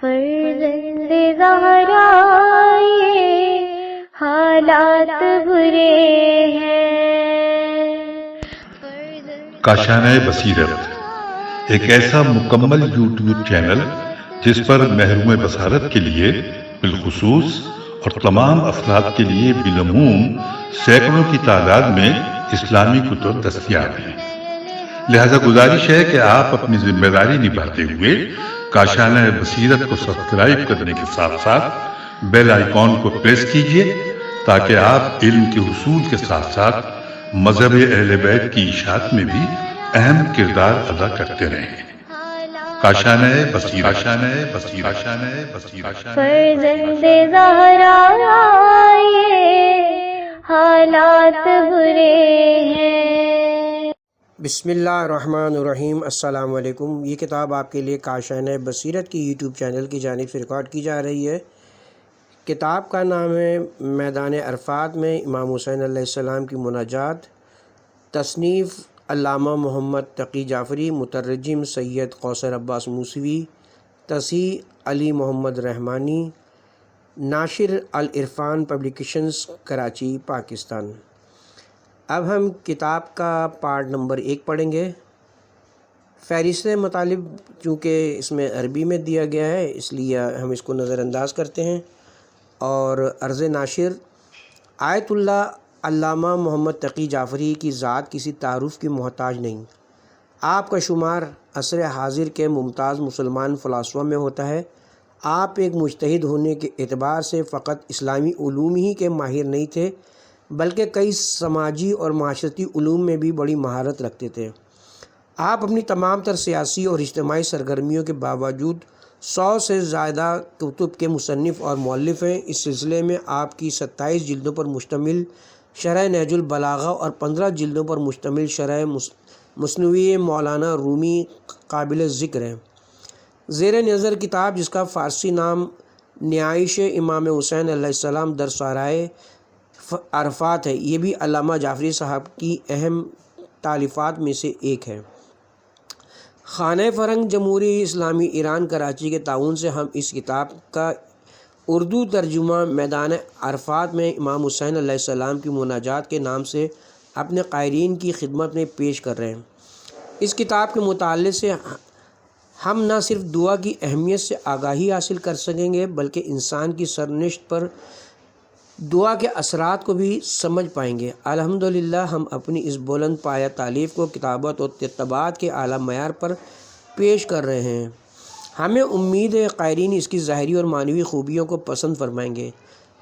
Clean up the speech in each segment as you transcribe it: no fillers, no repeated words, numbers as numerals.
فرزند زہرا یہ حالات برے ہیں۔ کاشانہ بصیرت ایک ایسا مکمل یوٹیوب چینل جس پر محروم بصارت کے لیے بالخصوص اور تمام افراد کے لیے بالعموم سینکڑوں کی تعداد میں اسلامی کتب دستیاب ہیں۔ لہذا گزارش ہے کہ آپ اپنی ذمہ داری نبھاتے ہوئے کاشانہ بصیرت کو سبسکرائب کرنے کے ساتھ ساتھ بیل آئیکن کو پریس کیجیے تاکہ آپ علم کے حصول کے ساتھ ساتھ مذہب اہل بیت کی اشاعت میں بھی اہم کردار ادا کرتے رہیں۔ کاشانہ بصیرت۔ فرزند زہرا یہ حالات برے ہیں۔ بسم اللہ الرحمن الرحیم۔ السلام علیکم۔ یہ کتاب آپ کے لیے کاشانہ بصیرت کی یوٹیوب چینل کی جانب سے ریکارڈ کی جا رہی ہے۔ کتاب کا نام ہے میدان عرفات میں امام حسین علیہ السلام کی مناجات، تصنیف علامہ محمد تقی جعفری، مترجم سید قوثر عباس موسوی، تصحیح علی محمد رحمانی، ناشر العرفان پبلیکیشنز کراچی پاکستان۔ اب ہم کتاب کا پارٹ نمبر 1 پڑھیں گے۔ فہرست مطالب چونکہ اس میں عربی میں دیا گیا ہے اس لیے ہم اس کو نظر انداز کرتے ہیں، اور عرض ناشر آیت اللہ علامہ محمد تقی جعفری کی ذات کسی تعارف کی محتاج نہیں۔ آپ کا شمار عصر حاضر کے ممتاز مسلمان فلاسفہ میں ہوتا ہے۔ آپ ایک مجتہد ہونے کے اعتبار سے فقط اسلامی علوم ہی کے ماہر نہیں تھے بلکہ کئی سماجی اور معاشرتی علوم میں بھی بڑی مہارت رکھتے تھے۔ آپ اپنی تمام تر سیاسی اور اجتماعی سرگرمیوں کے باوجود 100 سے زیادہ کتب کے مصنف اور مؤلف ہیں۔ اس سلسلے میں آپ کی 27 جلدوں پر مشتمل شرح نہج البلاغہ اور 15 جلدوں پر مشتمل شرح مثنوی مولانا رومی قابل ذکر ہے۔ زیر نظر کتاب جس کا فارسی نام نیائش امام حسین علیہ السلام در سارائے عرفات ہے، یہ بھی علامہ جعفری صاحب کی اہم تالیفات میں سے ایک ہے۔ خانہ فرنگ جمہوری اسلامی ایران کراچی کے تعاون سے ہم اس کتاب کا اردو ترجمہ میدان عرفات میں امام حسین علیہ السلام کی مناجات کے نام سے اپنے قائرین کی خدمت میں پیش کر رہے ہیں۔ اس کتاب کے مطالعے سے ہم نہ صرف دعا کی اہمیت سے آگاہی حاصل کر سکیں گے بلکہ انسان کی سرنوشت پر دعا کے اثرات کو بھی سمجھ پائیں گے۔ الحمدللہ ہم اپنی اس بلند پایہ تالیف کو کتابت اور طباعت کے اعلیٰ معیار پر پیش کر رہے ہیں۔ ہمیں امید ہے قائرین اس کی ظاہری اور معنوی خوبیوں کو پسند فرمائیں گے۔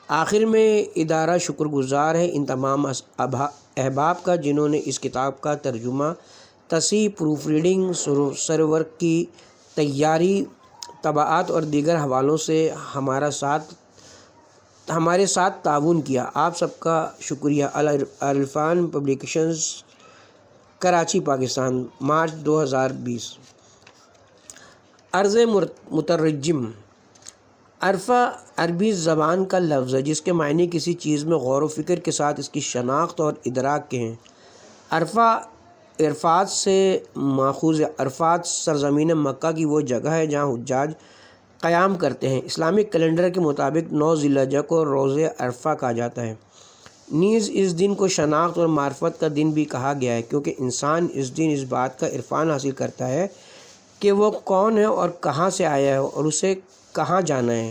آخر میں ادارہ شکر گزار ہے ان تمام احباب کا جنہوں نے اس کتاب کا ترجمہ، تصحیح، پروف ریڈنگ، سرورک کی تیاری، طباعت اور دیگر حوالوں سے ہمارے ساتھ تعاون کیا۔ آپ سب کا شکریہ۔ العرفان پبلیکیشنز کراچی پاکستان، مارچ 2020۔ عرض مترجم۔ عرفہ عربی زبان کا لفظ ہے جس کے معنی کسی چیز میں غور و فکر کے ساتھ اس کی شناخت اور ادراک کے ہیں۔ عرفہ عرفات سے ماخوذ ہے۔ عرفات سرزمین مکہ کی وہ جگہ ہے جہاں حجاج قیام کرتے ہیں۔ اسلامک کیلنڈر کے مطابق 9 ذی الحجہ کو روز عرفہ کہا جاتا ہے۔ نیز اس دن کو شناخت اور معرفت کا دن بھی کہا گیا ہے کیونکہ انسان اس دن اس بات کا عرفان حاصل کرتا ہے کہ وہ کون ہے اور کہاں سے آیا ہے اور اسے کہاں جانا ہے،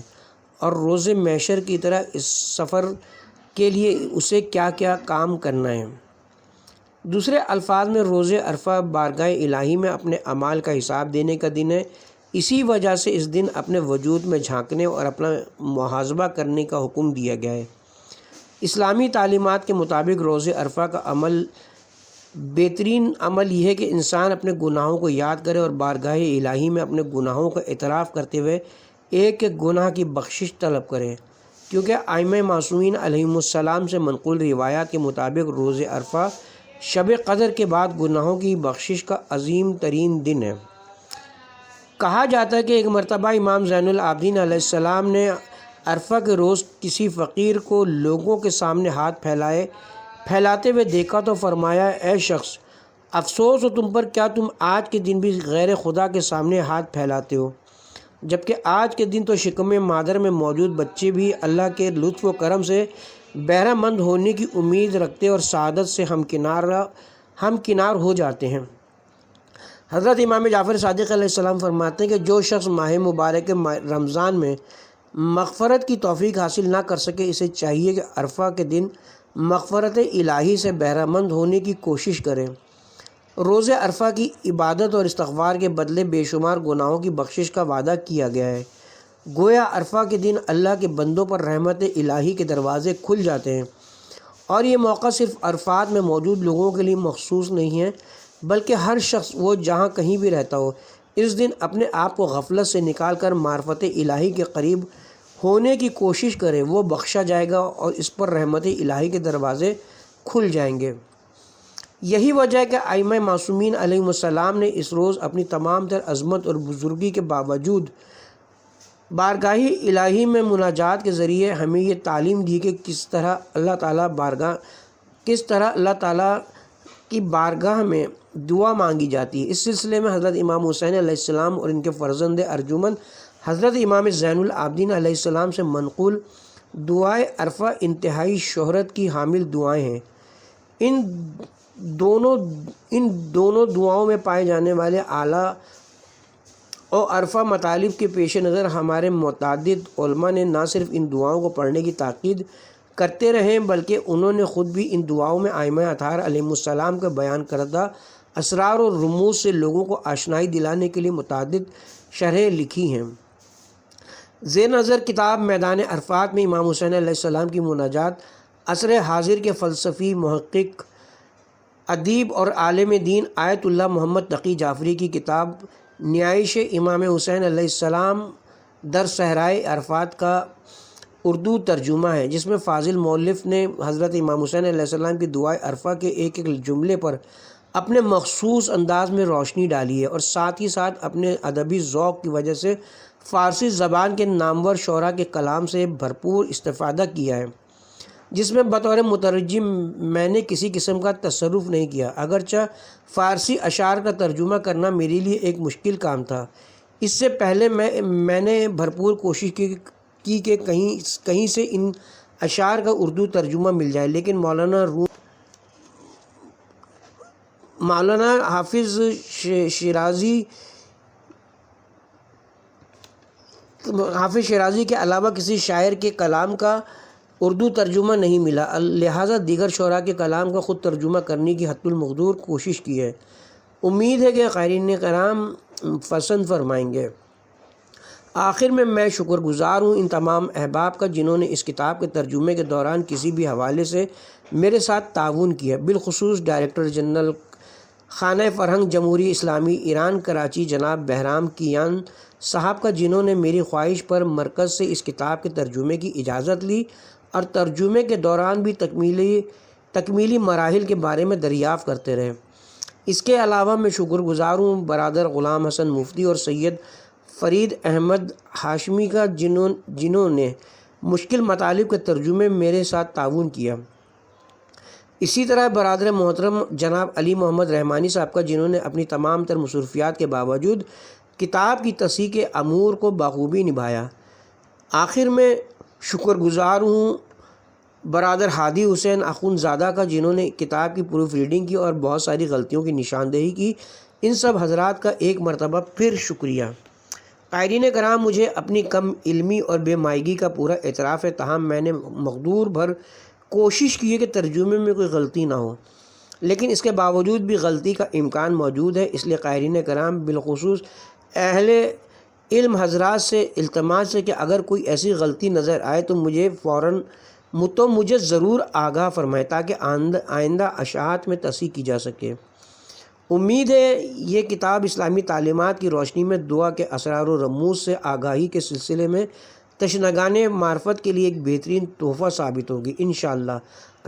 اور روز محشر کی طرح اس سفر کے لیے اسے کیا کیا کام کرنا ہے۔ دوسرے الفاظ میں روز عرفہ بارگاہ الہی میں اپنے اعمال کا حساب دینے کا دن ہے۔ اسی وجہ سے اس دن اپنے وجود میں جھانکنے اور اپنا محاسبہ کرنے کا حکم دیا گیا ہے۔ اسلامی تعلیمات کے مطابق روز عرفہ کا بہترین عمل یہ ہے کہ انسان اپنے گناہوں کو یاد کرے اور بارگاہ الہی میں اپنے گناہوں کا اعتراف کرتے ہوئے ایک ایک گناہ کی بخشش طلب کرے، کیونکہ ائمہ معصومین علیہم السلام سے منقول روایات کے مطابق روز عرفہ شب قدر کے بعد گناہوں کی بخشش کا عظیم ترین دن ہے۔ کہا جاتا ہے کہ ایک مرتبہ امام زین العابدین علیہ السلام نے عرفہ کے روز کسی فقیر کو لوگوں کے سامنے ہاتھ پھیلاتے ہوئے دیکھا تو فرمایا، اے شخص، افسوس ہو تم پر، کیا تم آج کے دن بھی غیر خدا کے سامنے ہاتھ پھیلاتے ہو؟ جبکہ آج کے دن تو شکم مادر میں موجود بچے بھی اللہ کے لطف و کرم سے بہرہ مند ہونے کی امید رکھتے اور سعادت سے ہمکنار ہو جاتے ہیں۔ حضرت امام جعفر صادق علیہ السلام فرماتے ہیں کہ جو شخص ماہ مبارک رمضان میں مغفرت کی توفیق حاصل نہ کر سکے، اسے چاہیے کہ عرفہ کے دن مغفرت الہی سے بہرہ مند ہونے کی کوشش کرے۔ روز عرفہ کی عبادت اور استغفار کے بدلے بے شمار گناہوں کی بخشش کا وعدہ کیا گیا ہے۔ گویا عرفہ کے دن اللہ کے بندوں پر رحمت الہی کے دروازے کھل جاتے ہیں، اور یہ موقع صرف عرفات میں موجود لوگوں کے لیے مخصوص نہیں ہے، بلکہ ہر شخص وہ جہاں کہیں بھی رہتا ہو اس دن اپنے آپ کو غفلت سے نکال کر معرفت الہی کے قریب ہونے کی کوشش کرے، وہ بخشا جائے گا اور اس پر رحمت الہی کے دروازے کھل جائیں گے۔ یہی وجہ ہے کہ ائمہ معصومین علیہم السلام نے اس روز اپنی تمام تر عظمت اور بزرگی کے باوجود بارگاہ الہی میں مناجات کے ذریعے ہمیں یہ تعلیم دی کہ کس طرح اللہ تعالیٰ کی بارگاہ میں دعا مانگی جاتی ہے۔ اس سلسلے میں حضرت امام حسین علیہ السلام اور ان کے فرزند ارجمند حضرت امام زین العابدین علیہ السلام سے منقول دعائے عرفہ انتہائی شہرت کی حامل دعائیں ہیں۔ ان دونوں دعاؤں میں پائے جانے والے اعلیٰ اور عرفہ مطالب کے پیش نظر ہمارے متعدد علماء نے نہ صرف ان دعاؤں کو پڑھنے کی تاکید کرتے رہے، بلکہ انہوں نے خود بھی ان دعاؤں میں ائمہ اطہار علیہم السلام کے بیان کردہ اسرار اور رموز سے لوگوں کو آشنائی دلانے کے لیے متعدد شرحیں لکھی ہیں۔ زیر نظر کتاب میدان عرفات میں امام حسین علیہ السلام کی مناجات عصر حاضر کے فلسفی، محقق، ادیب اور عالم دین آیت اللہ محمد تقی جعفری کی کتاب نیائش امام حسین علیہ السلام در صحرائے عرفات کا اردو ترجمہ ہے، جس میں فاضل مؤلف نے حضرت امام حسین علیہ السلام کی دعائے عرفہ کے ایک ایک جملے پر اپنے مخصوص انداز میں روشنی ڈالی ہے، اور ساتھ ہی ساتھ اپنے ادبی ذوق کی وجہ سے فارسی زبان کے نامور شعراء کے کلام سے بھرپور استفادہ کیا ہے، جس میں بطور مترجم میں نے کسی قسم کا تصرف نہیں کیا، اگرچہ فارسی اشعار کا ترجمہ کرنا میرے لیے ایک مشکل کام تھا۔ اس سے پہلے میں نے بھرپور کوشش کی کہ کہیں سے ان اشعار کا اردو ترجمہ مل جائے، لیکن مولانا حافظ شیرازی کے علاوہ کسی شاعر کے کلام کا اردو ترجمہ نہیں ملا، لہٰذا دیگر شعراء کے کلام کا خود ترجمہ کرنے کی حد المقدور کوشش کی ہے۔ امید ہے کہ قارئین کرام پسند فرمائیں گے۔ آخر میں شکر گزار ہوں ان تمام احباب کا جنہوں نے اس کتاب کے ترجمے کے دوران کسی بھی حوالے سے میرے ساتھ تعاون کیا، بالخصوص ڈائریکٹر جنرل خانہ فرہنگ جمہوریہ اسلامی ایران کراچی جناب بہرام کیان صاحب کا، جنہوں نے میری خواہش پر مرکز سے اس کتاب کے ترجمے کی اجازت لی اور ترجمے کے دوران بھی تکمیلی مراحل کے بارے میں دریافت کرتے رہے۔ اس کے علاوہ میں شکر گزار ہوں برادر غلام حسن مفتی اور سید فرید احمد ہاشمی کا، جنہوں نے مشکل مطالب کے ترجمے میں میرے ساتھ تعاون کیا۔ اسی طرح برادر محترم جناب علی محمد رحمانی صاحب کا، جنہوں نے اپنی تمام تر مصروفیات کے باوجود کتاب کی تصحیح کے امور کو بخوبی نبھایا۔ آخر میں شکر گزار ہوں برادر ہادی حسین اخون زادہ کا، جنہوں نے کتاب کی پروف ریڈنگ کی اور بہت ساری غلطیوں کی نشاندہی کی۔ ان سب حضرات کا ایک مرتبہ پھر شکریہ۔ قائرین کرام، مجھے اپنی کم علمی اور بے مائگی کا پورا اعتراف ہے، تاہم میں نے مقدور بھر کوشش کی ہے کہ ترجمے میں کوئی غلطی نہ ہو، لیکن اس کے باوجود بھی غلطی کا امکان موجود ہے، اس لیے قائرین کرام بالخصوص اہل علم حضرات سے التماس ہے کہ اگر کوئی ایسی غلطی نظر آئے تو مجھے ضرور آگاہ فرمائے تاکہ آئندہ اشاعت میں تصحیح کی جا سکے۔ امید ہے یہ کتاب اسلامی تعلیمات کی روشنی میں دعا کے اسرار و رموز سے آگاہی کے سلسلے میں تشنگان معرفت کے لیے ایک بہترین تحفہ ثابت ہوگی انشاءاللہ۔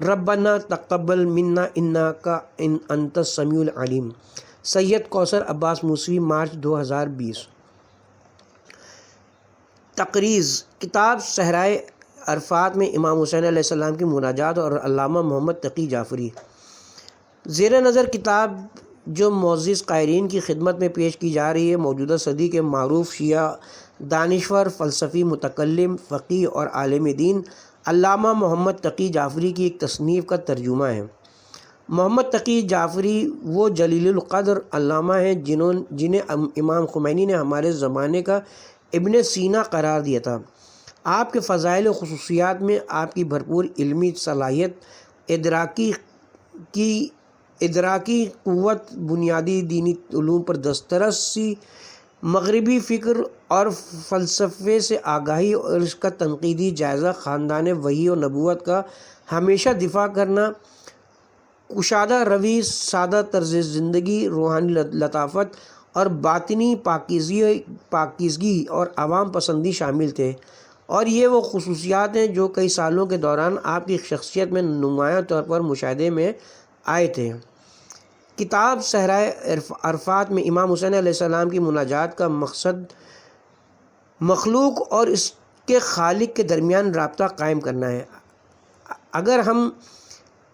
ربنا تقبل منا انکا انت السمیع العلیم۔ سید کوثر عباس موسوی، مارچ 2020۔ تقریض: کتاب صحرائے عرفات میں امام حسین علیہ السلام کی مناجات اور علامہ محمد تقی جعفری۔ زیر نظر کتاب جو معزز قائرین کی خدمت میں پیش کی جا رہی ہے، موجودہ صدی کے معروف شیعہ دانشور، فلسفی، متکلم، فقیہ اور عالم دین علامہ محمد تقی جعفری کی ایک تصنیف کا ترجمہ ہے۔ محمد تقی جعفری وہ جلیل القدر علامہ ہیں جنہیں امام خمینی نے ہمارے زمانے کا ابن سینا قرار دیا تھا۔ آپ کے فضائل و خصوصیات میں آپ کی بھرپور علمی صلاحیت، ادراکی قوت، بنیادی دینی علوم پر دسترسی، مغربی فکر اور فلسفے سے آگاہی اور اس کا تنقیدی جائزہ، خاندان وحی و نبوت کا ہمیشہ دفاع کرنا، کشادہ روی، سادہ طرز زندگی، روحانی لطافت اور باطنی پاکیزگی اور عوام پسندی شامل تھے، اور یہ وہ خصوصیات ہیں جو کئی سالوں کے دوران آپ کی شخصیت میں نمایاں طور پر مشاہدے میں آئے تھے۔ کتاب صحرائے عرفات میں امام حسین علیہ السلام کی مناجات کا مقصد مخلوق اور اس کے خالق کے درمیان رابطہ قائم کرنا ہے۔ اگر ہم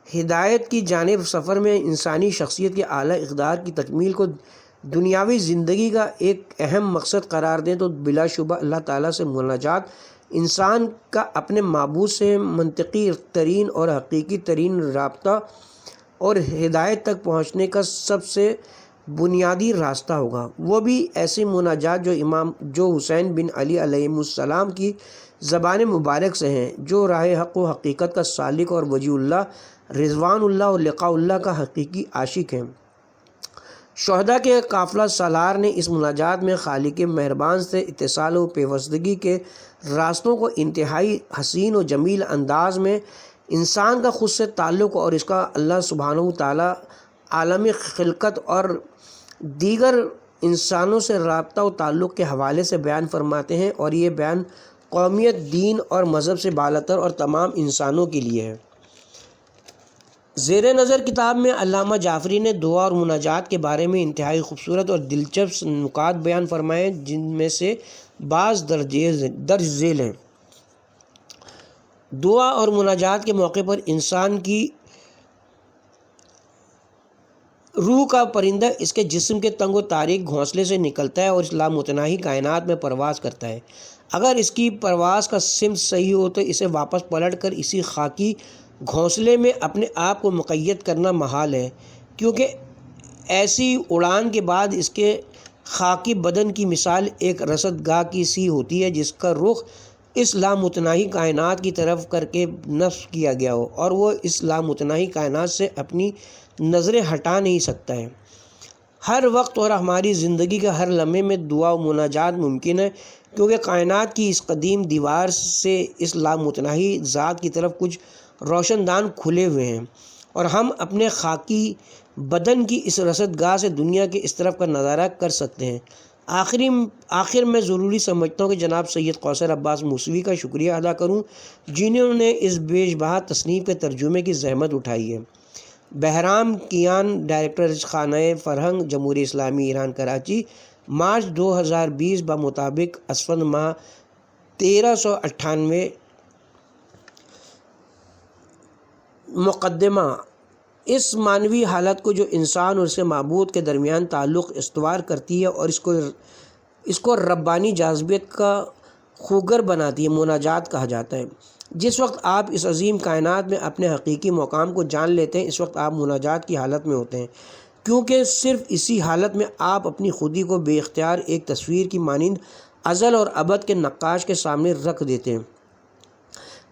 ہدایت کی جانب سفر میں انسانی شخصیت کے اعلیٰ اقدار کی تکمیل کو دنیاوی زندگی کا ایک اہم مقصد قرار دیں تو بلا شبہ اللہ تعالیٰ سے مناجات انسان کا اپنے معبود سے منطقی ترین اور حقیقی ترین رابطہ اور ہدایت تک پہنچنے کا سب سے بنیادی راستہ ہوگا، وہ بھی ایسی مناجات جو حسین بن علی علیہ السلام کی زبان مبارک سے ہیں، جو راہ حق و حقیقت کا سالک اور وجی اللہ، رضوان اللہ اور لقاء اللہ کا حقیقی عاشق ہیں۔ شہداء کے قافلہ سالار نے اس مناجات میں خالق مہربان سے اتصال و پیوستگی کے راستوں کو انتہائی حسین و جمیل انداز میں انسان کا خود سے تعلق اور اس کا اللہ سبحانہ و تعالیٰ، عالم خلقت اور دیگر انسانوں سے رابطہ و تعلق کے حوالے سے بیان فرماتے ہیں، اور یہ بیان قومیت، دین اور مذہب سے بالاتر اور تمام انسانوں کے لیے ہے۔ زیر نظر کتاب میں علامہ جعفری نے دعا اور مناجات کے بارے میں انتہائی خوبصورت اور دلچسپ نکات بیان فرمائے، جن میں سے بعض درج ذیل ہیں۔ دعا اور مناجات کے موقع پر انسان کی روح کا پرندہ اس کے جسم کے تنگ و تاریک گھونسلے سے نکلتا ہے اور اس لامتناہی کائنات میں پرواز کرتا ہے۔ اگر اس کی پرواز کا سمت صحیح ہو تو اسے واپس پلٹ کر اسی خاکی گھونسلے میں اپنے آپ کو مقید کرنا محال ہے، کیونکہ ایسی اڑان کے بعد اس کے خاکی بدن کی مثال ایک رصد گاہ کی سی ہوتی ہے جس کا رخ اس لامتناہی کائنات کی طرف کر کے نصب کیا گیا ہو، اور وہ اس لامتناہی کائنات سے اپنی نظریں ہٹا نہیں سکتا ہے۔ ہر وقت اور ہماری زندگی کے ہر لمحے میں دعا و مناجات ممکن ہے، کیونکہ کائنات کی اس قدیم دیوار سے اس لامتناہی ذات کی طرف کچھ روشن دان کھلے ہوئے ہیں، اور ہم اپنے خاکی بدن کی اس رصد گاہ سے دنیا کے اس طرف کا نظارہ کر سکتے ہیں۔ آخر میں ضروری سمجھتا ہوں کہ جناب سید کوثر عباس موسوی کا شکریہ ادا کروں، جنہوں نے اس بیشبہا تصنیف کے ترجمے کی زحمت اٹھائی ہے۔ بہرام کیان، ڈائریکٹر خانہ فرہنگ، جمہوریہ اسلامی ایران، کراچی، مارچ 2020 بمطابق اسفند ماہ 1398۔ مقدمہ: اس معنوی حالت کو جو انسان اور اس کے معبود کے درمیان تعلق استوار کرتی ہے اور اس کو ربانی جاذبیت کا خوگر بناتی ہے، مناجات کہا جاتا ہے۔ جس وقت آپ اس عظیم کائنات میں اپنے حقیقی مقام کو جان لیتے ہیں، اس وقت آپ مناجات کی حالت میں ہوتے ہیں، کیونکہ صرف اسی حالت میں آپ اپنی خودی کو بے اختیار ایک تصویر کی مانند ازل اور ابد کے نقاش کے سامنے رکھ دیتے ہیں۔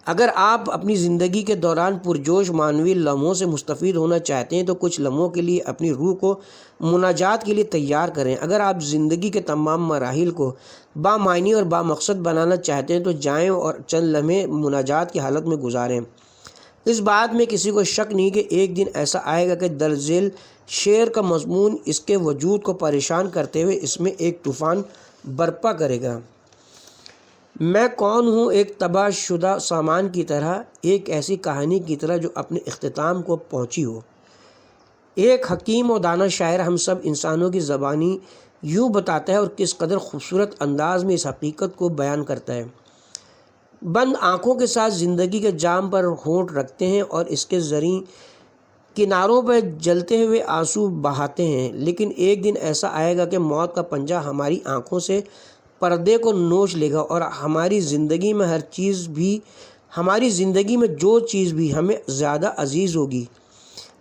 اگر آپ اپنی زندگی کے دوران پرجوش معنوی لمحوں سے مستفید ہونا چاہتے ہیں تو کچھ لمحوں کے لیے اپنی روح کو مناجات کے لیے تیار کریں۔ اگر آپ زندگی کے تمام مراحل کو بامعنی اور بامقصد بنانا چاہتے ہیں تو جائیں اور چند لمحے مناجات کی حالت میں گزاریں۔ اس بات میں کسی کو شک نہیں کہ ایک دن ایسا آئے گا کہ درج ذیل شعر کا مضمون اس کے وجود کو پریشان کرتے ہوئے اس میں ایک طوفان برپا کرے گا۔ میں کون ہوں ایک تباہ شدہ سامان کی طرح، ایک ایسی کہانی کی طرح جو اپنے اختتام کو پہنچی ہو۔ ایک حکیم و دانا شاعر ہم سب انسانوں کی زبانی یوں بتاتا ہے اور کس قدر خوبصورت انداز میں اس حقیقت کو بیان کرتا ہے۔ بند آنکھوں کے ساتھ زندگی کے جام پر ہونٹ رکھتے ہیں اور اس کے زرعی کناروں پر جلتے ہوئے آنسو بہاتے ہیں، لیکن ایک دن ایسا آئے گا کہ موت کا پنجہ ہماری آنکھوں سے پردے کو نوچ لے گا اور ہماری زندگی میں جو چیز بھی ہمیں زیادہ عزیز ہوگی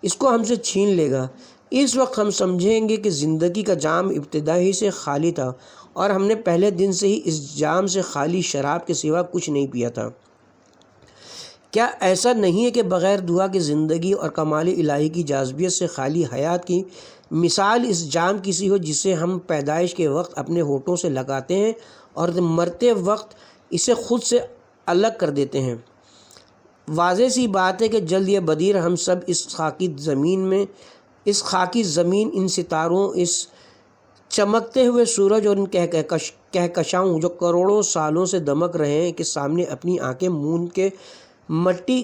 اس کو ہم سے چھین لے گا۔ اس وقت ہم سمجھیں گے کہ زندگی کا جام ابتدا ہی سے خالی تھا اور ہم نے پہلے دن سے ہی اس جام سے خالی شراب کے سوا کچھ نہیں پیا تھا۔ کیا ایسا نہیں ہے کہ بغیر دعا کی زندگی اور کمال الہی کی جاذبیت سے خالی حیات کی مثال اس جام کی سی ہو جسے ہم پیدائش کے وقت اپنے ہونٹوں سے لگاتے ہیں اور مرتے وقت اسے خود سے الگ کر دیتے ہیں؟ واضح سی بات ہے کہ جلد یا بدیر ہم سب اس خاکی زمین، ان ستاروں، اس چمکتے ہوئے سورج اور ان کہکشاؤں جو کروڑوں سالوں سے دمک رہے ہیں کے سامنے اپنی آنکھیں موند کے مٹی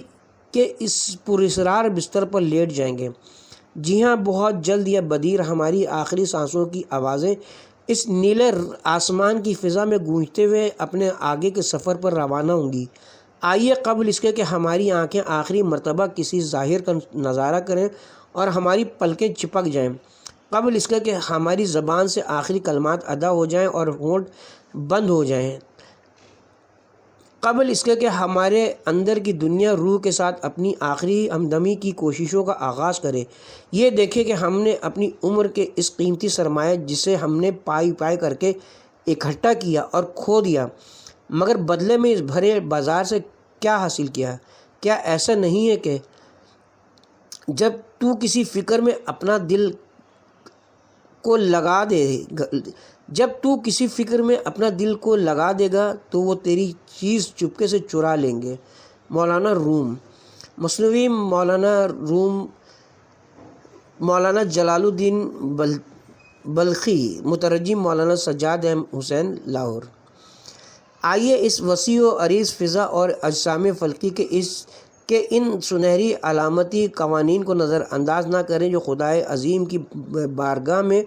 کے اس پراسرار بستر پر لیٹ جائیں گے۔ جی ہاں، بہت جلد یا بدیر ہماری آخری سانسوں کی آوازیں اس نیلے آسمان کی فضا میں گونجتے ہوئے اپنے آگے کے سفر پر روانہ ہوں گی۔ آئیے قبل اس کے کہ ہماری آنکھیں آخری مرتبہ کسی ظاہر کا نظارہ کریں اور ہماری پلکیں چپک جائیں، قبل اس کے کہ ہماری زبان سے آخری کلمات ادا ہو جائیں اور ہونٹ بند ہو جائیں، قبل اس کے کہ ہمارے اندر کی دنیا روح کے ساتھ اپنی آخری ہمدمی کی کوششوں کا آغاز کرے۔ یہ دیکھیں کہ ہم نے اپنی عمر کے اس قیمتی سرمایہ جسے ہم نے پائی کر کے اکٹھا کیا اور کھو دیا، مگر بدلے میں اس بھرے بازار سے کیا حاصل کیا؟ کیا ایسا نہیں ہے کہ جب تو کسی فکر میں اپنا دل کو لگا دے گا تو وہ تیری چیز چپکے سے چرا لیں گے۔ مولانا روم۔ مثنوی مولانا جلال الدین بلخی، مترجم مولانا سجاد حسین، لاہور۔ آئیے اس وسیع و عریض فضا اور اجسام فلکی کے ان سنہری علامتی قوانین کو نظر انداز نہ کریں جو خدائے عظیم کی بارگاہ میں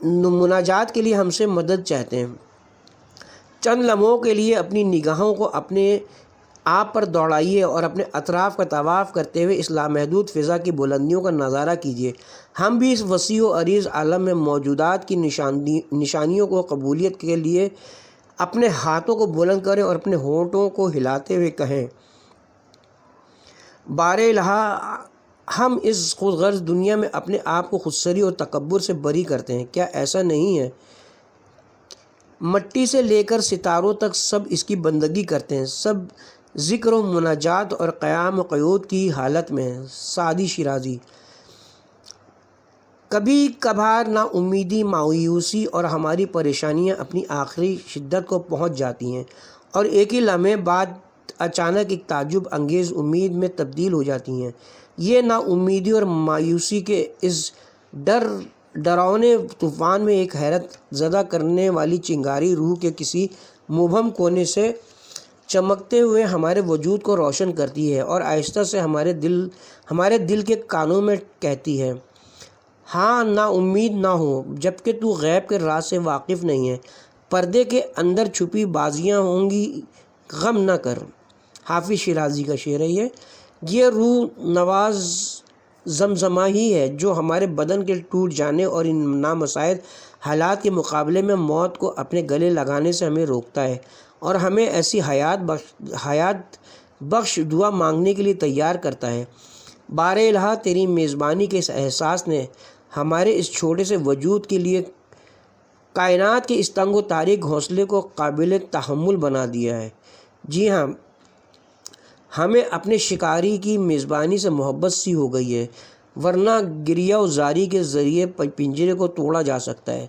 مناجات کے لیے ہم سے مدد چاہتے ہیں۔ چند لمحوں کے لیے اپنی نگاہوں کو اپنے آپ پر دوڑائیے اور اپنے اطراف کا طواف کرتے ہوئے اس لامحدود فضا کی بلندیوں کا نظارہ کیجیے۔ ہم بھی اس وسیع و عریض عالم میں موجودات کی نشانیوں کو قبولیت کے لیے اپنے ہاتھوں کو بلند کریں اور اپنے ہونٹوں کو ہلاتے ہوئے کہیں، بار الہ، ہم اس خود غرض دنیا میں اپنے آپ کو خودسری اور تکبر سے بری کرتے ہیں۔ کیا ایسا نہیں ہے؟ مٹی سے لے کر ستاروں تک سب اس کی بندگی کرتے ہیں، سب ذکر و مناجات اور قیام و قعود کی حالت میں ہیں۔ سعدی شیرازی۔ کبھی کبھار نا امیدی، مایوسی اور ہماری پریشانیاں اپنی آخری شدت کو پہنچ جاتی ہیں اور ایک ہی لمحے بعد اچانک ایک تعجب انگیز امید میں تبدیل ہو جاتی ہیں۔ یہ نا امیدی اور مایوسی کے اس ڈراؤنے طوفان میں ایک حیرت زدہ کرنے والی چنگاری روح کے کسی مبہم کونے سے چمکتے ہوئے ہمارے وجود کو روشن کرتی ہے اور آہستہ سے ہمارے دل کے کانوں میں کہتی ہے، ہاں، نا امید نہ ہو جبکہ تو غیب کے راز سے واقف نہیں ہے، پردے کے اندر چھپی بازیاں ہوں گی، غم نہ کر۔ حافظ شیرازی کا شعر ہے یہ روح نواز زمزمہ ہی ہے جو ہمارے بدن کے ٹوٹ جانے اور ان نامساعد حالات کے مقابلے میں موت کو اپنے گلے لگانے سے ہمیں روکتا ہے اور ہمیں ایسی حیات بخش دعا مانگنے کے لیے تیار کرتا ہے۔ بار الہ، تیری میزبانی کے اس احساس نے ہمارے اس چھوٹے سے وجود کے لیے کائنات کے اس تنگ و تاریک گھونسلے کو قابل تحمل بنا دیا ہے۔ جی ہاں، ہمیں اپنے شکاری کی میزبانی سے محبت سی ہو گئی ہے، ورنہ گریہ و زاری کے ذریعے پنجرے کو توڑا جا سکتا ہے۔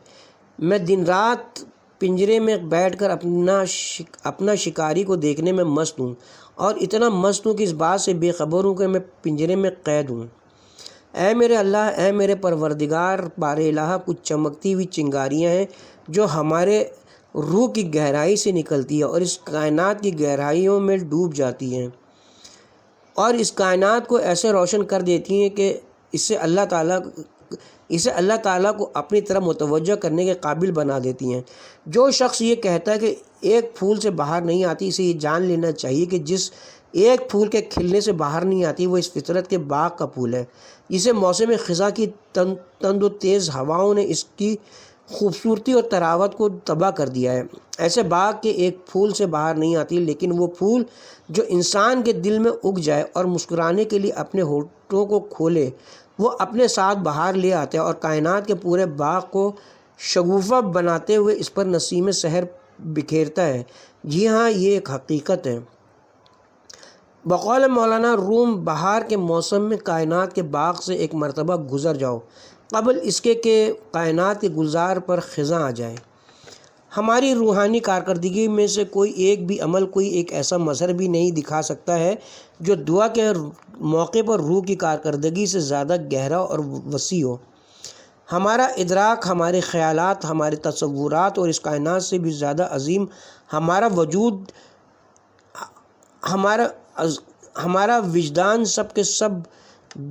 میں دن رات پنجرے میں بیٹھ کر اپنا شکاری کو دیکھنے میں مست ہوں اور اتنا مست ہوں کہ اس بات سے بے خبر ہوں کہ میں پنجرے میں قید ہوں۔ اے میرے اللہ، اے میرے پروردگار، بار الہ، کچھ چمکتی ہوئی چنگاریاں ہیں جو ہمارے روح کی گہرائی سے نکلتی ہے اور اس کائنات کی گہرائیوں میں ڈوب جاتی ہیں اور اس کائنات کو ایسے روشن کر دیتی ہیں کہ اسے اللہ تعالیٰ کو اپنی طرف متوجہ کرنے کے قابل بنا دیتی ہیں۔ جو شخص یہ کہتا ہے کہ ایک پھول سے باہر نہیں آتی، اسے یہ جان لینا چاہیے کہ جس ایک پھول کے کھلنے سے باہر نہیں آتی وہ اس فطرت کے باغ کا پھول ہے، جسے موسم خزاں کی تند و تیز ہواؤں نے اس کی خوبصورتی اور طراوت کو تباہ کر دیا ہے۔ ایسے باغ کے ایک پھول سے باہر نہیں آتی، لیکن وہ پھول جو انسان کے دل میں اگ جائے اور مسکرانے کے لیے اپنے ہونٹوں کو کھولے، وہ اپنے ساتھ باہر لے آتا ہے اور کائنات کے پورے باغ کو شگوفہ بناتے ہوئے اس پر نسیم سحر بکھیرتا ہے۔ جی ہاں، یہ ایک حقیقت ہے۔ بقول مولانا روم، بہار کے موسم میں کائنات کے باغ سے ایک مرتبہ گزر جاؤ، قبل اس کے کہ کائنات کے گلزار پر خزاں آ جائے۔ ہماری روحانی کارکردگی میں سے کوئی ایک بھی عمل، کوئی ایک ایسا مظہر بھی نہیں دکھا سکتا ہے جو دعا کے موقع پر روح کی کارکردگی سے زیادہ گہرا اور وسیع ہو۔ ہمارا ادراک، ہمارے خیالات، ہمارے تصورات اور اس کائنات سے بھی زیادہ عظیم ہمارا وجود، ہمارا وجدان، سب کے سب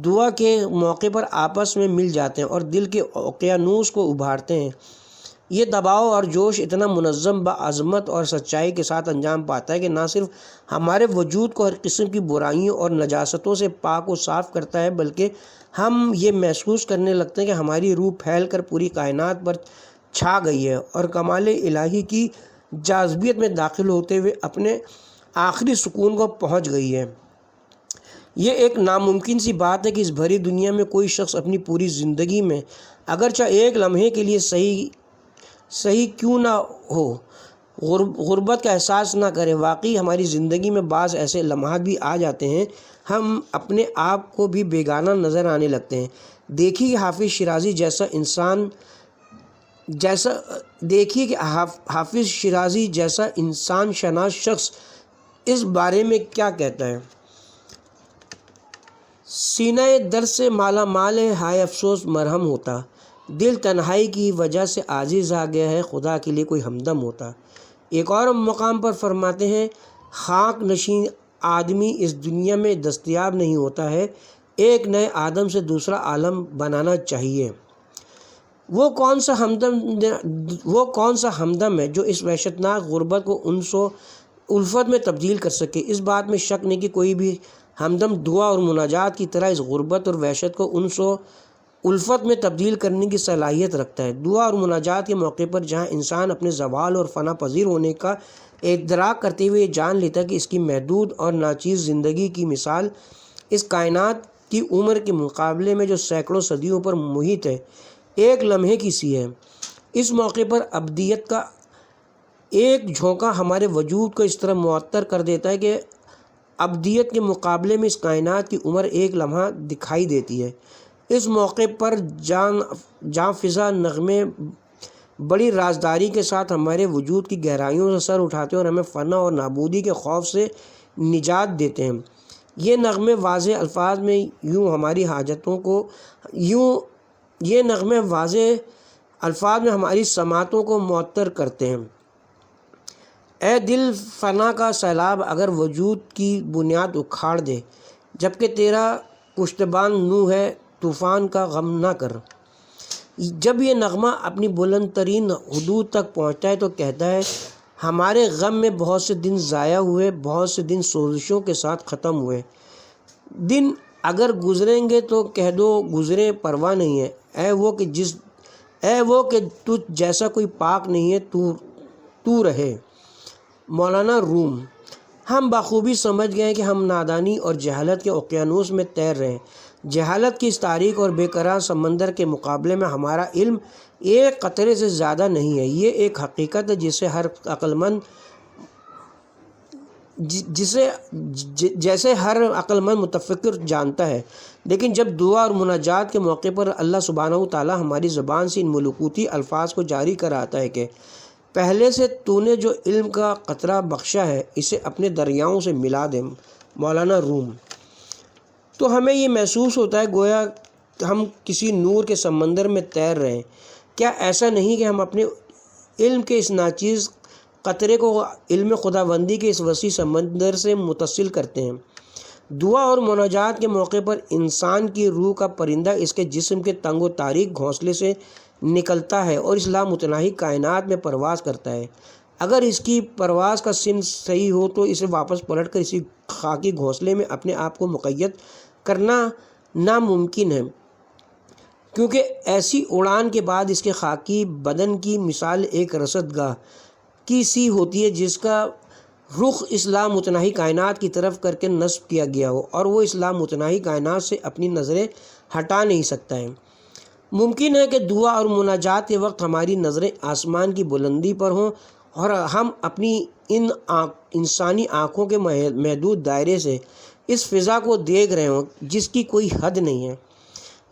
دعا کے موقع پر آپس میں مل جاتے ہیں اور دل کے اوقیانوس کو ابھارتے ہیں۔ یہ دباؤ اور جوش اتنا منظم، باعظمت اور سچائی کے ساتھ انجام پاتا ہے کہ نہ صرف ہمارے وجود کو ہر قسم کی برائیوں اور نجاستوں سے پاک و صاف کرتا ہے، بلکہ ہم یہ محسوس کرنے لگتے ہیں کہ ہماری روح پھیل کر پوری کائنات پر چھا گئی ہے اور کمال الہی کی جاذبیت میں داخل ہوتے ہوئے اپنے آخری سکون کو پہنچ گئی ہے۔ یہ ایک ناممکن سی بات ہے کہ اس بھری دنیا میں کوئی شخص اپنی پوری زندگی میں اگرچہ ایک لمحے کے لیے صحیح کیوں نہ ہو، غربت کا احساس نہ کرے۔ واقعی ہماری زندگی میں بعض ایسے لمحات بھی آ جاتے ہیں، ہم اپنے آپ کو بھی بیگانہ نظر آنے لگتے ہیں۔ دیکھیے کہ حافظ شیرازی جیسا انسان شناس شخص اس بارے میں کیا کہتا ہے۔ سینہ درد سے مالا مال ہے، ہائے افسوس مرہم ہوتا، دل تنہائی کی وجہ سے عاجز آ گیا ہے، خدا کے لیے کوئی ہمدم ہوتا۔ ایک اور مقام پر فرماتے ہیں، خاک نشین آدمی اس دنیا میں دستیاب نہیں ہوتا ہے، ایک نئے آدم سے دوسرا عالم بنانا چاہیے۔ وہ کون سا ہمدم ہے جو اس وحشتناک غربت کو انس و الفت میں تبدیل کر سکے۔ اس بات میں شک نہیں کہ کوئی بھی ہمدم دعا اور مناجات کی طرح اس غربت اور وحشت کو انس و الفت میں تبدیل کرنے کی صلاحیت رکھتا ہے۔ دعا اور مناجات کے موقع پر جہاں انسان اپنے زوال اور فنا پذیر ہونے کا ادراک کرتے ہوئے یہ جان لیتا ہے کہ اس کی محدود اور ناچیز زندگی کی مثال اس کائنات کی عمر کے مقابلے میں جو سینکڑوں صدیوں پر محیط ہے، ایک لمحے کی سی ہے، اس موقع پر ابدیت کا ایک جھونکا ہمارے وجود کو اس طرح معطر کر دیتا ہے کہ ابدیت کے مقابلے میں اس کائنات کی عمر ایک لمحہ دکھائی دیتی ہے۔ اس موقع پر جاں فضا نغمے بڑی رازداری کے ساتھ ہمارے وجود کی گہرائیوں سے سر اٹھاتے ہیں اور ہمیں فنا اور نابودی کے خوف سے نجات دیتے ہیں۔ یہ نغمے واضح الفاظ میں ہماری سماعتوں کو معطر کرتے ہیں۔ اے دل، فنا کا سیلاب اگر وجود کی بنیاد اکھاڑ دے، جبکہ تیرا پشتبان نو ہے، طوفان کا غم نہ کر۔ جب یہ نغمہ اپنی بلند ترین حدود تک پہنچتا ہے تو کہتا ہے، ہمارے غم میں بہت سے دن ضائع ہوئے، بہت سے دن سوزشوں کے ساتھ ختم ہوئے۔ دن اگر گزریں گے تو کہہ دو گزرے، پرواہ نہیں ہے۔ اے وہ کہ تجھ جیسا کوئی پاک نہیں ہے، تو رہے۔ مولانا روم۔ ہم بخوبی سمجھ گئے کہ ہم نادانی اور جہالت کے اوقیانوس میں تیر رہے ہیں۔ جہالت کی اس تاریک اور بے قرار سمندر کے مقابلے میں ہمارا علم ایک قطرے سے زیادہ نہیں ہے۔ یہ ایک حقیقت ہے جیسے ہر عقل مند متفکر جانتا ہے، لیکن جب دعا اور مناجات کے موقع پر اللہ سبحانہ و تعالی ہماری زبان سے ان ملکوتی الفاظ کو جاری کراتا ہے کہ پہلے سے تو نے جو علم کا قطرہ بخشا ہے اسے اپنے دریاؤں سے ملا دے۔ مولانا روم۔ تو ہمیں یہ محسوس ہوتا ہے گویا ہم کسی نور کے سمندر میں تیر رہے ہیں۔ کیا ایسا نہیں کہ ہم اپنے علم کے اس ناچیز قطرے کو علم خداوندی کے اس وسیع سمندر سے متصل کرتے ہیں؟ دعا اور مناجات کے موقع پر انسان کی روح کا پرندہ اس کے جسم کے تنگ و تاریک گھونسلے سے نکلتا ہے اور اس لامتناہی کائنات میں پرواز کرتا ہے۔ اگر اس کی پرواز کا سمت صحیح ہو تو اسے واپس پلٹ کر اسی خاکی گھونسلے میں اپنے آپ کو مقید کرنا ناممکن ہے۔ کیونکہ ایسی اڑان کے بعد اس کے خاکی بدن کی مثال ایک رصدگاہ کی سی ہوتی ہے جس کا رخ اصلاح متناہی کائنات کی طرف کر کے نصب کیا گیا ہو، اور وہ اصلاح متناہی کائنات سے اپنی نظریں ہٹا نہیں سکتا ہے۔ ممکن ہے کہ دعا اور مناجات کے وقت ہماری نظریں آسمان کی بلندی پر ہوں اور ہم اپنی انسانی آنکھوں کے محدود دائرے سے اس فضا کو دیکھ رہے ہوں جس کی کوئی حد نہیں ہے،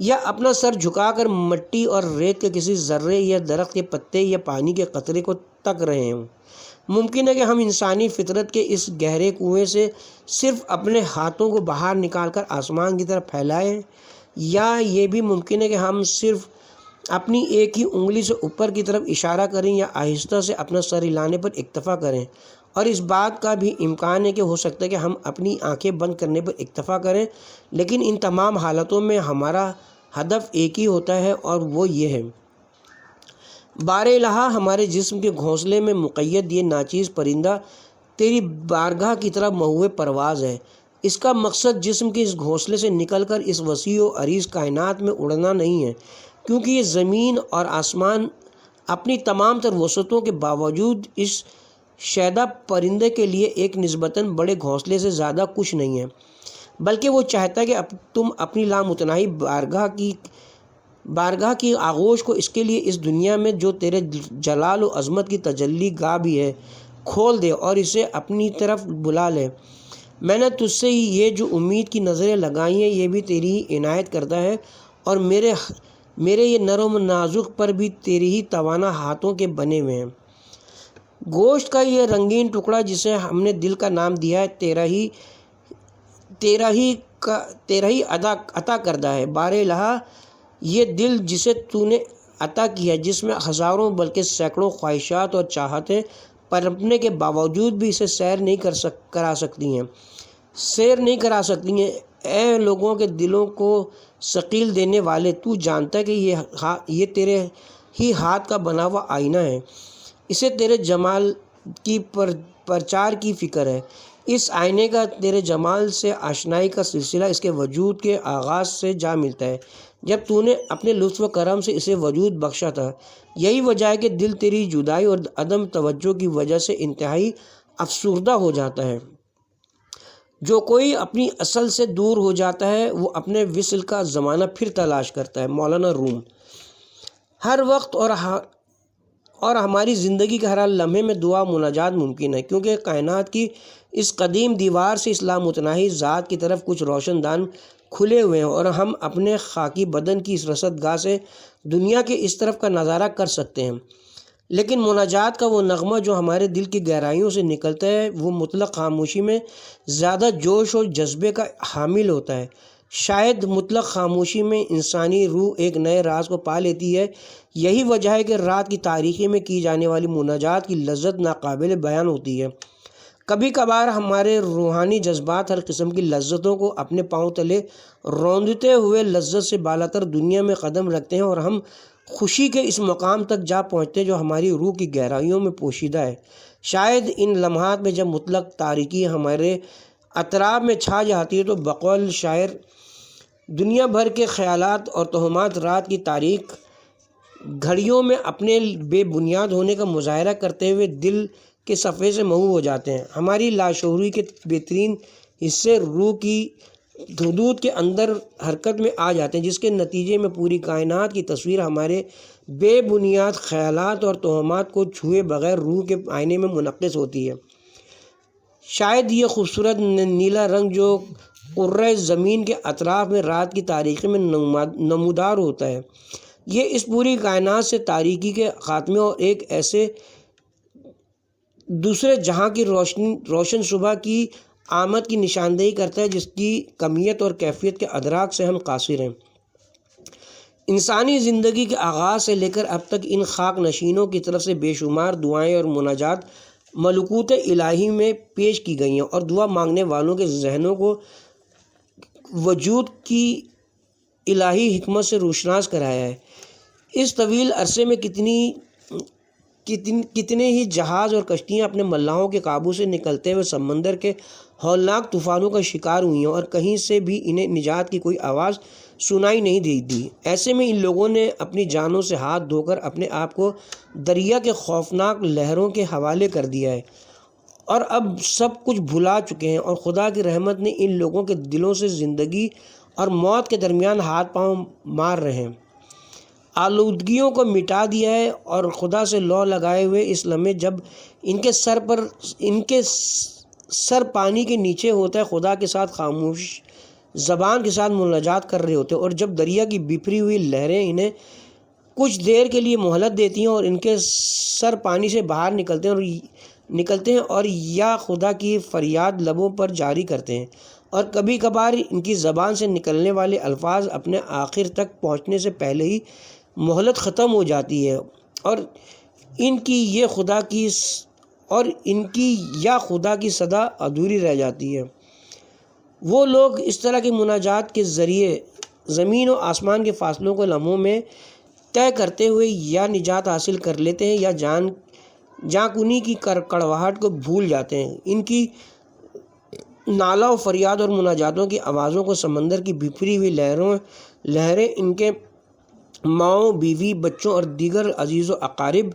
یا اپنا سر جھکا کر مٹی اور ریت کے کسی ذرے یا درخت کے پتے یا پانی کے قطرے کو تک رہے ہوں۔ ممکن ہے کہ ہم انسانی فطرت کے اس گہرے کنویں سے صرف اپنے ہاتھوں کو باہر نکال کر آسمان کی طرف پھیلائیں، یا یہ بھی ممکن ہے کہ ہم صرف اپنی ایک ہی انگلی سے اوپر کی طرف اشارہ کریں یا آہستہ سے اپنا سر ہلانے پر اکتفا کریں، اور اس بات کا بھی امکان ہے کہ ہو سکتا ہے کہ ہم اپنی آنکھیں بند کرنے پر اکتفا کریں، لیکن ان تمام حالتوں میں ہمارا ہدف ایک ہی ہوتا ہے، اور وہ یہ ہے: بار الہ ہمارے جسم کے گھونسلے میں مقید یہ ناچیز پرندہ تیری بارگاہ کی طرف محو پرواز ہے۔ اس کا مقصد جسم کے اس گھونسلے سے نکل کر اس وسیع و عریض کائنات میں اڑنا نہیں ہے، کیونکہ یہ زمین اور آسمان اپنی تمام تر وسعتوں کے باوجود اس شیدہ پرندے کے لیے ایک نسبتاً بڑے گھونسلے سے زیادہ کچھ نہیں ہے، بلکہ وہ چاہتا ہے کہ تم اپنی لامتناہی بارگاہ کی آغوش کو اس کے لیے اس دنیا میں جو تیرے جلال و عظمت کی تجلی گاہ بھی ہے کھول دے اور اسے اپنی طرف بلا لے۔ میں نے تجھ سے یہ جو امید کی نظریں لگائی ہیں یہ بھی تیری ہی عنایت کردہ ہے، اور میرے یہ نرم و نازک پر بھی تیری ہی توانا ہاتھوں کے بنے ہوئے ہیں۔ گوشت کا یہ رنگین ٹکڑا جسے ہم نے دل کا نام دیا ہے تیرا ہی عطا کردہ ہے۔ بار الہ یہ دل جسے تو نے عطا کیا ہے، جس میں ہزاروں بلکہ سینکڑوں خواہشات اور چاہتیں پنپنے کے باوجود بھی اسے سیر نہیں کرا سکتی ہیں۔ اے لوگوں کے دلوں کو ثقیل دینے والے، تو جانتا ہے کہ یہ تیرے ہی ہاتھ کا بنا ہوا آئینہ ہے، اسے تیرے جمال کی پرچار کی فکر ہے۔ اس آئینے کا تیرے جمال سے آشنائی کا سلسلہ اس کے وجود کے آغاز سے جا ملتا ہے، جب تو نے اپنے لطف و کرم سے اسے وجود بخشا تھا۔ یہی وجہ ہے کہ دل تیری جدائی اور عدم توجہ کی وجہ سے انتہائی افسردہ ہو جاتا ہے۔ جو کوئی اپنی اصل سے دور ہو جاتا ہے وہ اپنے وصل کا زمانہ پھر تلاش کرتا ہے۔ مولانا روم۔ ہر وقت اور ہماری زندگی کے ہر لمحے میں دعا مناجات ممکن ہے، کیونکہ کائنات کی اس قدیم دیوار سے اصلاح متناہی ذات کی طرف کچھ روشن دان کھلے ہوئے ہیں، اور ہم اپنے خاکی بدن کی اس رصد گاہ سے دنیا کے اس طرف کا نظارہ کر سکتے ہیں۔ لیکن مناجات کا وہ نغمہ جو ہمارے دل کی گہرائیوں سے نکلتا ہے وہ مطلق خاموشی میں زیادہ جوش اور جذبے کا حامل ہوتا ہے۔ شاید مطلق خاموشی میں انسانی روح ایک نئے راز کو پا لیتی ہے۔ یہی وجہ ہے کہ رات کی تاریکی میں کی جانے والی مناجات کی لذت ناقابل بیان ہوتی ہے۔ کبھی کبھار ہمارے روحانی جذبات ہر قسم کی لذتوں کو اپنے پاؤں تلے روندتے ہوئے لذت سے بالاتر دنیا میں قدم رکھتے ہیں، اور ہم خوشی کے اس مقام تک جا پہنچتے ہیں جو ہماری روح کی گہرائیوں میں پوشیدہ ہے۔ شاید ان لمحات میں جب مطلق تاریکی ہمارے اطراف میں چھا جاتی ہے تو بقول شاعر دنیا بھر کے خیالات اور توہمات رات کی تاریک گھڑیوں میں اپنے بے بنیاد ہونے کا مظاہرہ کرتے ہوئے دل کے صفحے سے محو ہو جاتے ہیں۔ ہماری لاشعوری کے بہترین حصے روح کی حدود کے اندر حرکت میں آ جاتے ہیں، جس کے نتیجے میں پوری کائنات کی تصویر ہمارے بے بنیاد خیالات اور توہمات کو چھوئے بغیر روح کے آئینے میں منعکس ہوتی ہے۔ شاید یہ خوبصورت نیلا رنگ جو قرۂ زمین کے اطراف میں رات کی تاریکی میں نمودار ہوتا ہے، یہ اس پوری کائنات سے تاریکی کے خاتمے اور ایک ایسے دوسرے جہاں کی روشن صبح کی آمد کی نشاندہی کرتا ہے جس کی کمیت اور کیفیت کے ادراک سے ہم قاصر ہیں۔ انسانی زندگی کے آغاز سے لے کر اب تک ان خاک نشینوں کی طرف سے بے شمار دعائیں اور مناجات ملکوت الہی میں پیش کی گئی ہیں، اور دعا مانگنے والوں کے ذہنوں کو وجود کی الہی حکمت سے روشناس کرایا ہے۔ اس طویل عرصے میں کتنے ہی جہاز اور کشتیاں اپنے ملاحوں کے قابو سے نکلتے ہوئے سمندر کے ہولناک طوفانوں کا شکار ہوئی ہیں، اور کہیں سے بھی انہیں نجات کی کوئی آواز سنائی نہیں دی۔ ایسے میں ان لوگوں نے اپنی جانوں سے ہاتھ دھو کر اپنے آپ کو دریا کے خوفناک لہروں کے حوالے کر دیا ہے، اور اب سب کچھ بھلا چکے ہیں، اور خدا کی رحمت نے ان لوگوں کے دلوں سے زندگی اور موت کے درمیان ہاتھ پاؤں مار رہے ہیں، آلودگیوں کو مٹا دیا ہے، اور خدا سے لو لگائے ہوئے اس لمحے جب ان کے سر پانی کے نیچے ہوتا ہے، خدا کے ساتھ خاموش زبان کے ساتھ مناجات کر رہے ہوتے ہیں، اور جب دریا کی بپھری ہوئی لہریں انہیں کچھ دیر کے لیے مہلت دیتی ہیں اور ان کے سر پانی سے باہر نکلتے ہیں اور یا خدا کی فریاد لبوں پر جاری کرتے ہیں، اور کبھی کبھار ان کی زبان سے نکلنے والے الفاظ اپنے آخر تک پہنچنے سے پہلے ہی مہلت ختم ہو جاتی ہے، اور ان کی خدا کی صدا ادھوری رہ جاتی ہے۔ وہ لوگ اس طرح کی مناجات کے ذریعے زمین و آسمان کے فاصلوں کو لمحوں میں طے کرتے ہوئے یا نجات حاصل کر لیتے ہیں یا جان کنی کی کڑواہٹ کو بھول جاتے ہیں۔ ان کی نالہ و فریاد اور مناجاتوں کی آوازوں کو سمندر کی بکھری ہوئی لہریں ان کے ماؤں، بیوی، بچوں اور دیگر عزیز و اقارب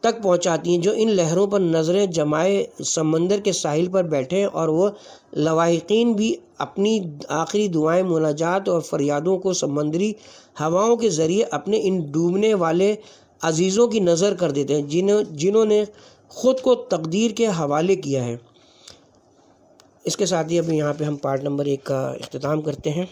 تک پہنچاتی ہیں، جو ان لہروں پر نظریں جمائے سمندر کے ساحل پر بیٹھے ہیں، اور وہ لواحقین بھی اپنی آخری دعائیں، مناجات اور فریادوں کو سمندری ہواؤں کے ذریعے اپنے ان ڈوبنے والے عزیزوں کی نظر کر دیتے ہیں جنہوں نے خود کو تقدیر کے حوالے کیا ہے۔ اس کے ساتھ ہی اب یہاں پہ ہم پارٹ نمبر 1 کا اختتام کرتے ہیں۔